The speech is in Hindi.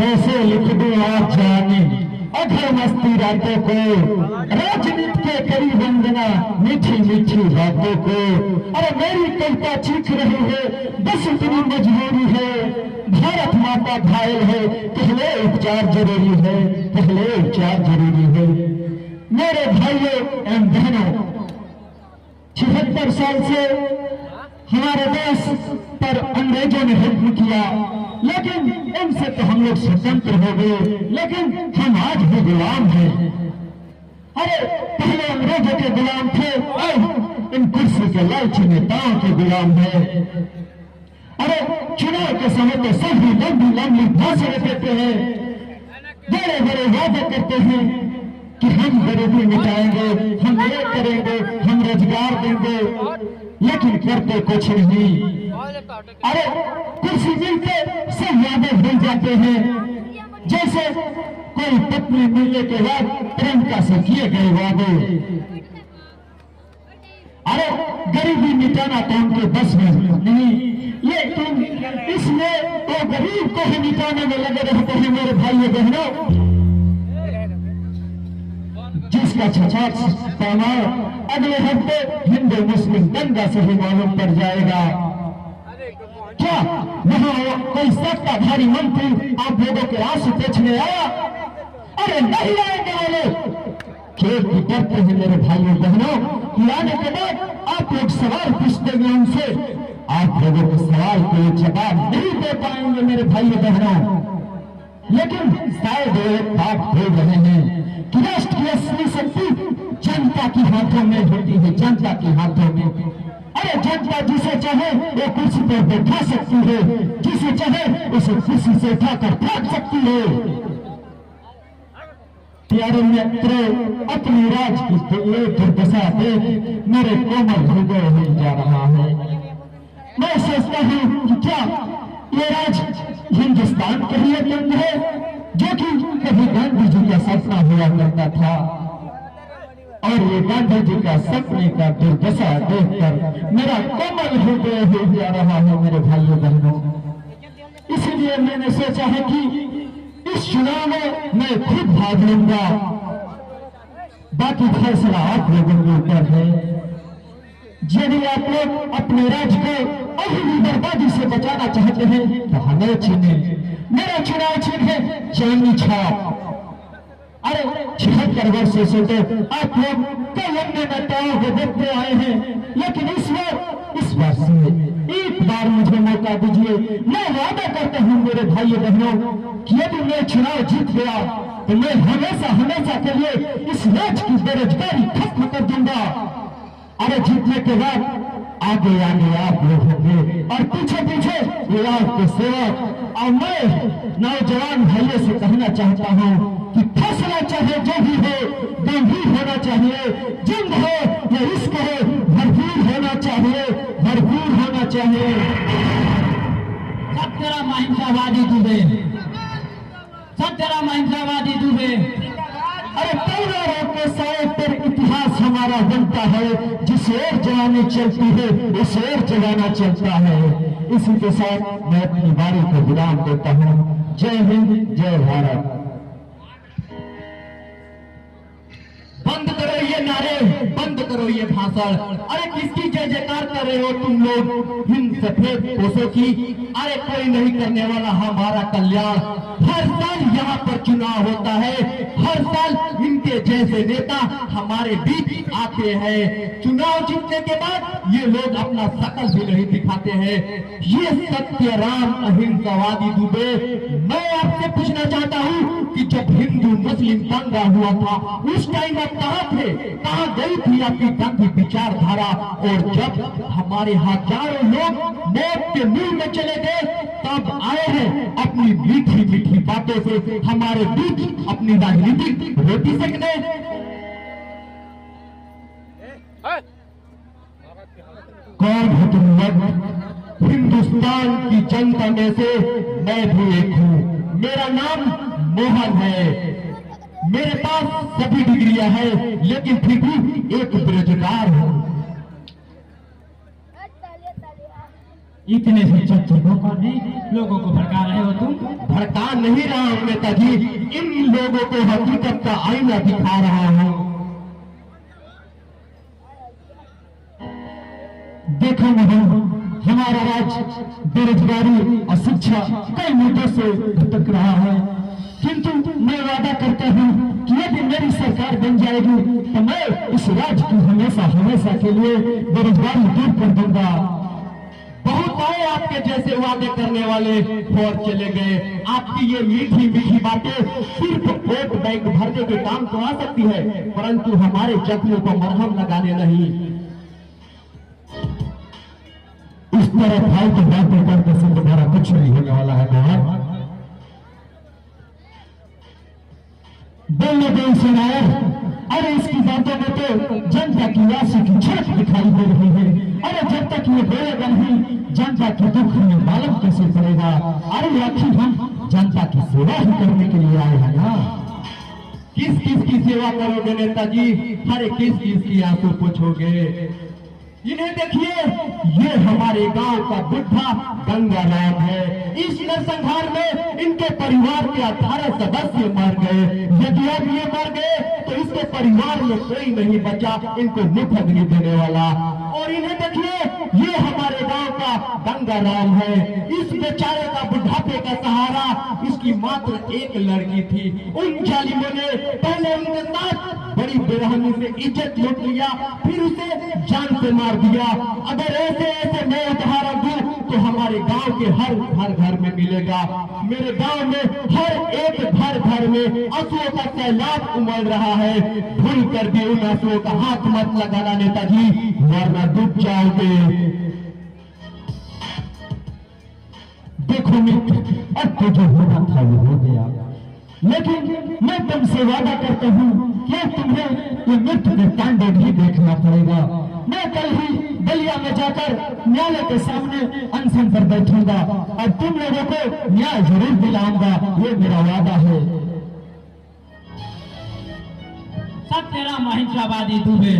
कैसे लिख दूं आप जाने अघर मस्ती रातों को, राजनीति के करी वंदना मीठी मीठी बातों को। अरे मेरी कविता चीख रही है, बस इतनी मजबूरी है, भारत माता घायल है, पहले उपचार जरूरी है, पहले उपचार जरूरी है। मेरे भाइयों एवं बहनों, 76 साल से हमारे देश पर अंग्रेजों ने हुक्म किया, लेकिन इनसे तो हम लोग स्वतंत्र हो गए, लेकिन हम आज भी गुलाम हैं। अरे पहले अंग्रेजों के गुलाम थे, अब इन कुर्सी के लालची नेताओं के गुलाम है। अरे चुनाव के समय तो सभी लंबी लंबी भाषण देते हैं, बड़े बड़े वादे करते हैं कि हम गरीबी मिटाएंगे, हम ये करेंगे, हम रोजगार देंगे, लेकिन करते कुछ नहीं। अरे कुर्सी मिलते सब वादे भूल जाते हैं, जैसे कोई पत्नी मिलने के बाद प्रेमिका से किए गए वादे। अरे गरीबी मिटाना तो उनके बस में नहीं, लेकिन इसमें तो गरीब को ही मिटाने में लगे रहते हैं। मेरे भाइयों बहनों, जिसका 66 पैमाना अगले हफ्ते हिंदू मुस्लिम दंगा से ही मालूम पड़ जाएगा। क्या वहां कोई सत्ताधारी मंत्री आप लोगों के आंसू पोंछने आया? अरे नहीं आएंगे वो लोग, क्योंकि डरते हैं मेरे भाइयों बहनों कि आने के बाद आप लोग सवाल पूछते हैं उनसे, आप लोगों के सवाल को जवाब नहीं दे पाएंगे मेरे भाइयों बहनों। लेकिन शायद एक बात बोल रहे हैं कि राष्ट्र की असली शक्ति जनता के हाथों में होती है, जनता के हाथों में। अरे जनता जिसे चाहे वो कुर्सी पर बैठा सकती है, जिसे चाहे उसे कुर्सी से उठाकर फेंक सकती है। प्यारे मित्रों, अपनी राज की दुर्दशा देख मेरे कोमल हृदय हिल जा रहा है। मैं सोचता हूँ कि क्या ये राज हिंदुस्तान के लिए तंग है, जो कि कभी गांधी जी का सपना हुआ करता था, और ये गांधी जी का सपने का दुर्दशा देखकर मेरा कोमल हृदय हिल जा रहा है मेरे भाइयों बहनों। इसलिए मैंने सोचा है कि इस चुनाव में मैं खुद भाग लूंगा, बाकी फैसला आप लोगों के ऊपर है। यदि आप लोग अपने राज्य को अभी बर्बादी से बचाना चाहते हैं तो हमें चुने। मेरा चुनाव चिन्ह है चांदनी छाप। अरे 76 वर्षों से तो आप लोग कई अन्य नेताओं को देखते आए हैं, लेकिन इस बार से एक बार मुझे मौका दीजिए। मैं वादा करता हूँ मेरे भाइयों बहनों कि यदि मैं चुनाव जीत गया तो मैं हमेशा हमेशा के लिए इस राज्य की बेरोजगारी खत्म कर दूंगा। अरे जीतने के बाद आगे आगे आप लोग होंगे और पीछे पीछे ये आपके सेवक। और मैं नौजवान भाइयों से कहना चाहता हूँ कि फैसला चाहे जो भी हो गंभीर होना चाहिए, जिंद हो या रिस्क हो भरपूर होना चाहिए, भरपूर होना चाहिए। सत्यराम अहिंसावादी दुबे, सत्यराम अहिंसावादी दुबे। अरे तैयारों के साए पर इतिहास हमारा बनता है, जिस ओर जवानी चलती है उस ओर जवाना चलता है। इसी के साथ मैं अपनी बारी को विराम देता हूँ। जय हिंद, जय भारत। बंद करो ये नारे, बंद करो ये भाषण। अरे किसकी जय जयकार कर रहे हो तुम लोग? हिंद सफेद पोषों की। अरे कोई नहीं करने वाला हमारा कल्याण। हर साल यहाँ पर चुनाव होता है, हर साल इनके जैसे नेता हमारे बीच आते हैं। चुनाव जीतने के बाद ये लोग अपना शकल भी नहीं दिखाते हैं। ये सत्यराम अहिंसावादी दुबे, मैं आपसे पूछना चाहता हूँ कि जब हिंदू मुस्लिम दंगा हुआ था उस टाइम आप कहाँ थे? कहाँ गई थी आपकी दंगी विचारधारा? और जब हमारे हजारों लोग मौत के मुंह में चले गए तब आए हैं अपनी मीठी मीठी बातों से हमारे बीच अपनी राजनीतिक रोटी सेकने। कौन हो तुम लोग? हिंदुस्तान की जनता में से मैं भी एक हूँ। मेरा नाम मोहन है। मेरे पास सभी डिग्रियां हैं, लेकिन फिर भी एक बेरोजगार हूँ। इतने से चक्चकों को भी लोगों को भड़का रहे हो तुम। भड़का नहीं रहा हूं नेताजी, इन लोगों को हकीकत का आईना दिखा रहा हूं। देखो मोहन, हमारा राज्य बेरोजगारी और शिक्षा कई मुद्दों से भटक रहा है, किंतु मैं वादा करता हूँ कि यदि मेरी सरकार बन जाएगी तो मैं इस राज्य की हमेशा हमेशा के लिए बेरोजगारी दूर कर दूंगा। बहुत आए आपके जैसे वादे करने वाले और चले गए। आपकी ये मीठी मीठी बातें सिर्फ वोट बैंक भरने के काम तो आ सकती है, परंतु हमारे जख्मों को मरहम लगाने नहीं। इस तरह भाई को बातें करते से तुम्हारा कुछ नहीं होने वाला है मोहन। बोलने दो इसे नायर। अरे इसकी बातों में तो जनता की आंसू की झलक दिखाई दे रही है। अरे जब तक ये बोलेगा नहीं, जनता के दुख में मालूम कैसे पड़ेगा। अरे आखिर हम जनता की सेवा ही करने के लिए आए हैं ना। किस किस की सेवा करोगे नेताजी? अरे किस किस की आंसू पूछोगे? इन्हें देखिए, ये हमारे गांव का बुढ़ा गंगाराम है। इस नरसंहार में इनके परिवार के 18 सदस्य मर गए। यदि अब ये मर गए तो इसके परिवार में कोई नहीं बचा इनको मुफ्त अग्नि देने वाला। और इन्हें देखिए, ये हमारे गांव का गंगाराम है। इस बेचारे का बुढ़ापे का सहारा इसकी मात्र एक लड़की थी। उन जालिमों ने पहले उनके साथ बड़ी बेरहमी से इज्जत लूट लिया, फिर उसे जान से मार दिया। अगर ऐसे ऐसे मैं उदाहरण दूं तो हमारे गांव के हर घर में मिलेगा। मेरे गांव में हर एक घर में आंसुओं का सैलाब उमड़ रहा है। भूल कर भी उन आंसुओं का हाथ मत लगाना नेताजी, वरना डूब जाओगे। देखो मित्र, अब तो जो होना था वो हो गया, लेकिन मैं तुमसे वादा करता हूँ कि तुम्हें ये मृत्यु के तांडव भी देखना पड़ेगा। मैं कल ही बलिया में जाकर न्यायालय के सामने अनशन पर बैठूंगा और तुम लोगों को न्याय जरूर दिलाऊंगा, ये मेरा वादा है। सत्यराम अहिंसावादी दुबे